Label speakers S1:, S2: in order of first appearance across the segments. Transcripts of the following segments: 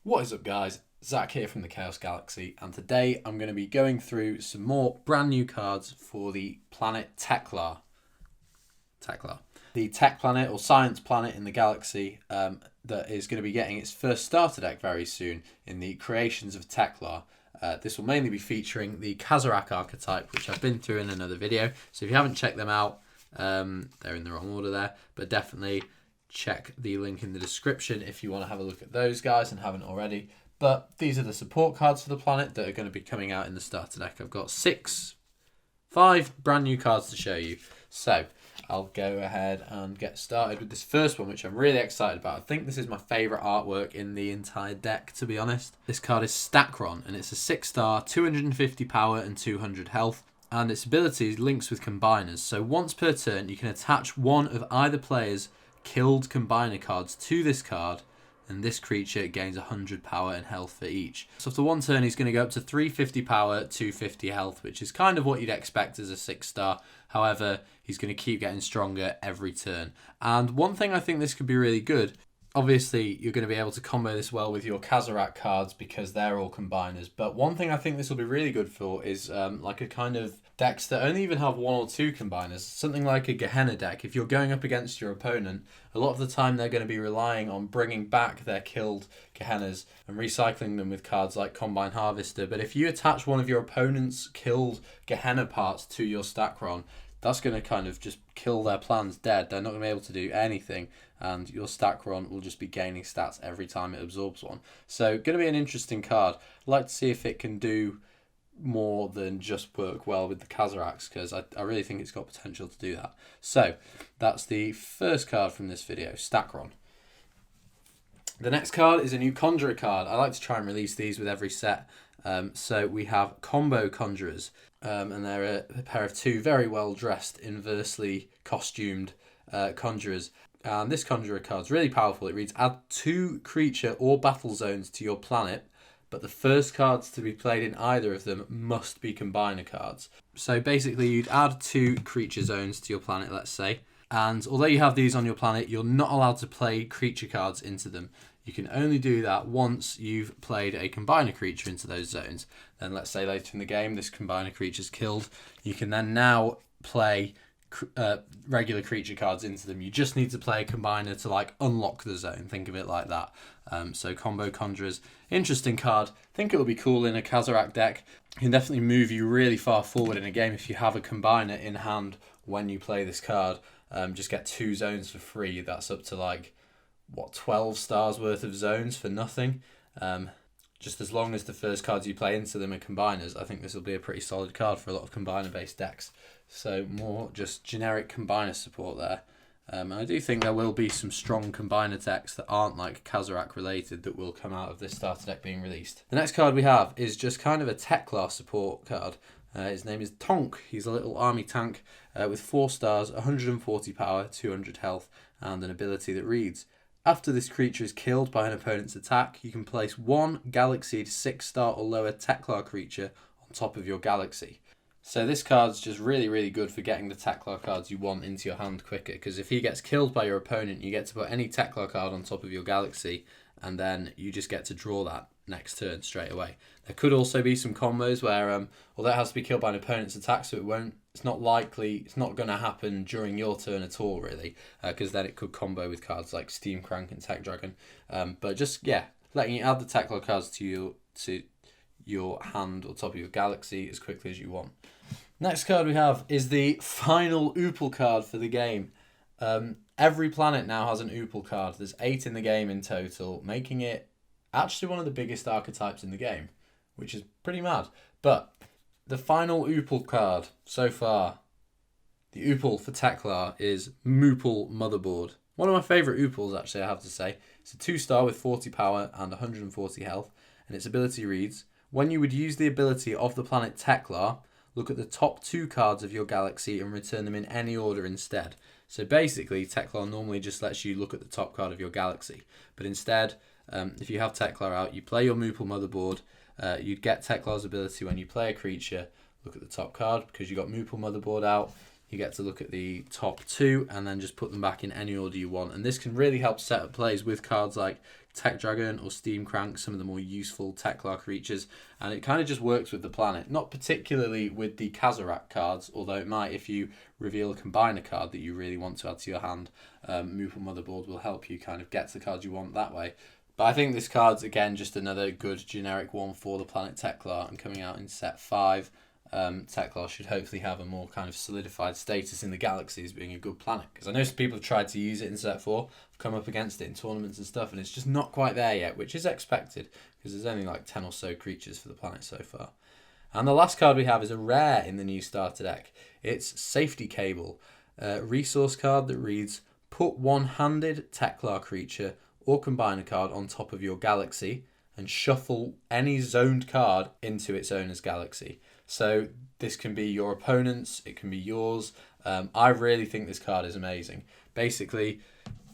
S1: What is up, guys? Zach here from the Chaos Galaxy, and today I'm going to be going through some more brand new cards for the planet Teklar. The tech planet or science planet in the galaxy that is going to be getting its first starter deck very soon in the creations of Teklar. This will mainly be featuring the Kazzarak Archetype, which I've been through in another video. So if you haven't checked them out, they're in the wrong order there, but definitely check the link in the description if you want to have a look at those guys and haven't already. But these are the support cards for the planet that are going to be coming out in the starter deck. I've got five brand new cards to show you. So I'll go ahead and get started with this first one, which I'm really excited about. I think this is my favourite artwork in the entire deck, to be honest. This card is Stakron, and it's a 6-star, 250 power and 200 health. And its ability links with combiners. So once per turn, you can attach one of either player's killed combiner cards to this card, and this creature gains 100 power and health for each. So after one turn, he's going to go up to 350 power, 250 health, which is kind of what you'd expect as a 6-star. However, he's going to keep getting stronger every turn. And one thing I think this could be really good, obviously you're going to be able to combo this well with your Kazzarak cards because they're all combiners. But one thing I think this will be really good for is like a kind of decks that only even have one or two combiners. Something like a Gehenna deck. If you're going up against your opponent, a lot of the time they're going to be relying on bringing back their killed Gehennas and recycling them with cards like Combine Harvester. But if you attach one of your opponent's killed Gehenna parts to your Stakron, that's going to kind of just kill their plans dead. They're not going to be able to do anything, and your Stakron will just be gaining stats every time it absorbs one. So, going to be an interesting card. I'd like to see if it can do more than just work well with the Kazzaraks, because I really think it's got potential to do that. So, that's the first card from this video, Stakron. The next card is a new Conjurer card. I like to try and release these with every set. So we have Combo Conjurers, and they're a pair of two very well dressed, inversely costumed Conjurers. And this Conjurer card is really powerful. It reads, add 2 creature or battle zones to your planet, but the first cards to be played in either of them must be combiner cards. So basically you'd add 2 creature zones to your planet, let's say, and although you have these on your planet, you're not allowed to play creature cards into them. You can only do that once you've played a combiner creature into those zones. Then let's say later in the game this combiner creature's killed. You can then now play regular creature cards into them. You just need to play a combiner to like unlock the zone. Think of it like that. So Combo Conjurers, interesting card. Think it will be cool in a Kazzarak deck. It can definitely move you really far forward in a game if you have a combiner in hand when you play this card. Just get 2 zones for free. That's up to like 12 stars worth of zones for nothing. Just as long as the first cards you play into them are combiners, I think this will be a pretty solid card for a lot of combiner based decks. So more just generic combiner support there. I do think there will be some strong combiner decks that aren't like Kazzarak related that will come out of this starter deck being released. The next card we have is just kind of a Teklar support card. His name is Tonk. He's a little army tank with 4 stars, 140 power, 200 health, and an ability that reads, after this creature is killed by an opponent's attack, you can place 1 Galaxied 6-star or lower Teklar creature on top of your Galaxy. So this card's just really, really good for getting the Teklar cards you want into your hand quicker, because if he gets killed by your opponent, you get to put any Teklar card on top of your Galaxy, and then you just get to draw that next turn straight away. There could also be some combos where, although it has to be killed by an opponent's attack, so it's not going to happen during your turn at all, really, because then it could combo with cards like Steam Crank and Tech Dragon. But just, yeah, letting you add the Teklar cards to your hand or top of your Galaxy as quickly as you want. Next card we have is the final Moople card for the game. Every planet now has an Moople card. There's 8 in the game in total, making it actually one of the biggest archetypes in the game, which is pretty mad. But the final Moople card so far, the Moople for Teklar, is Moople Motherboard. One of my favourite Ooples, actually, I have to say. It's a 2-star with 40 power and 140 health, and its ability reads, when you would use the ability of the planet Teklar, look at the top 2 cards of your Galaxy and return them in any order instead. So basically, Teklar normally just lets you look at the top card of your Galaxy, but instead, if you have Teklar out, you play your Moople Motherboard, you'd get Teklar's ability when you play a creature, look at the top card, because you got Moople Motherboard out, you get to look at the top 2 and then just put them back in any order you want. And this can really help set up plays with cards like Tech Dragon or Steam Crank, some of the more useful Teklar creatures, and it kind of just works with the planet. Not particularly with the Kazzarak cards, although it might if you reveal a combiner card that you really want to add to your hand. Moople Motherboard will help you kind of get to the cards you want that way. But I think this card's, again, just another good generic one for the planet Teklar, and coming out in set 5. Teklar should hopefully have a more kind of solidified status in the galaxy as being a good planet. Because I know some people have tried to use it in set 4, have come up against it in tournaments and stuff, and it's just not quite there yet, which is expected, because there's only like 10 or so creatures for the planet so far. And the last card we have is a rare in the new starter deck. It's Safety Cable, a resource card that reads, put one-handed Teklar creature or combiner card on top of your galaxy and shuffle any zoned card into its owner's galaxy. So this can be your opponent's, it can be yours. I really think this card is amazing. Basically,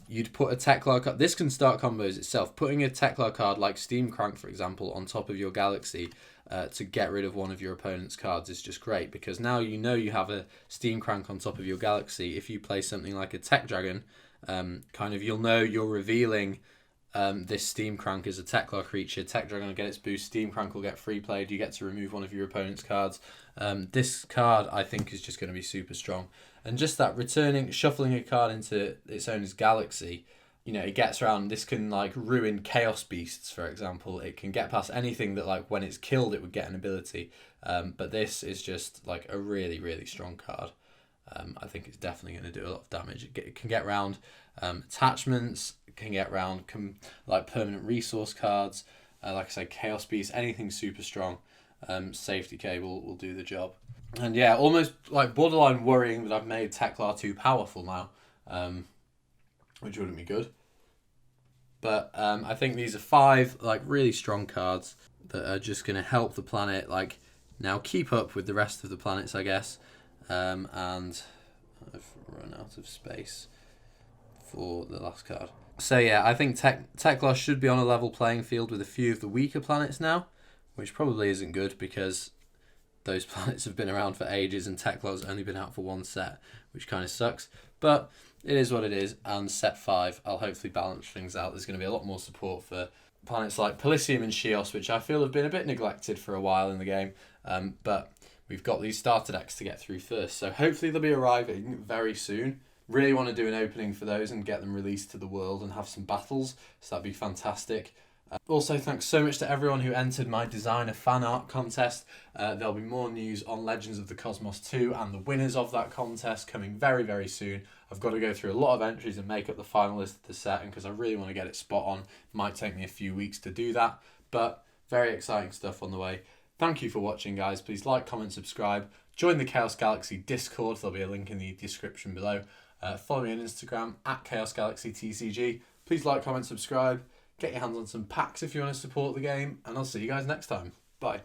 S1: you'd put a Teklar card. This can start combos itself. Putting a Teklar card like Steam Crank, for example, on top of your galaxy to get rid of one of your opponent's cards is just great, because now you know you have a Steam Crank on top of your galaxy. If you play something like a Tech Dragon, you'll know you're revealing this Steam Crank is a Teklar creature. Tech Dragon will get its boost. Steam Crank will get free played. You get to remove one of your opponent's cards. This card, I think, is just going to be super strong. And just that shuffling a card into its owner's galaxy, you know, it gets around. This can like ruin Chaos Beasts, for example. It can get past anything that, like, when it's killed, it would get an ability. But this is just like a really, really strong card. I think it's definitely going to do a lot of damage. It can get around attachments, can get around like permanent resource cards, like I said, Chaos Beast, anything super strong. Safety Cable will do the job. And yeah, almost like borderline worrying that I've made Teklar too powerful now, which wouldn't be good. But I think these are 5 like really strong cards that are just going to help the planet like now keep up with the rest of the planets, I guess. And I've run out of space for the last card. So yeah, I think Teklar should be on a level playing field with a few of the weaker planets now, which probably isn't good because those planets have been around for ages and Teklar's only been out for 1 set, which kind of sucks. But it is what it is, and set 5, I'll hopefully balance things out. There's going to be a lot more support for planets like Pelisium and Chios, which I feel have been a bit neglected for a while in the game, but we've got these starter decks to get through first, so hopefully they'll be arriving very soon. Really want to do an opening for those and get them released to the world and have some battles, so that'd be fantastic. Also, thanks so much to everyone who entered my designer fan art contest. There'll be more news on Legends of the Cosmos 2 and the winners of that contest coming very, very soon. I've got to go through a lot of entries and make up the final list of the set, and because I really want to get it spot on, it might take me a few weeks to do that, but very exciting stuff on the way. Thank you for watching, guys. Please like, comment, subscribe. Join the Chaos Galaxy Discord. There'll be a link in the description below. Follow me on Instagram at Chaos Galaxy TCG. Please like, comment, subscribe. Get your hands on some packs if you want to support the game. And I'll see you guys next time. Bye.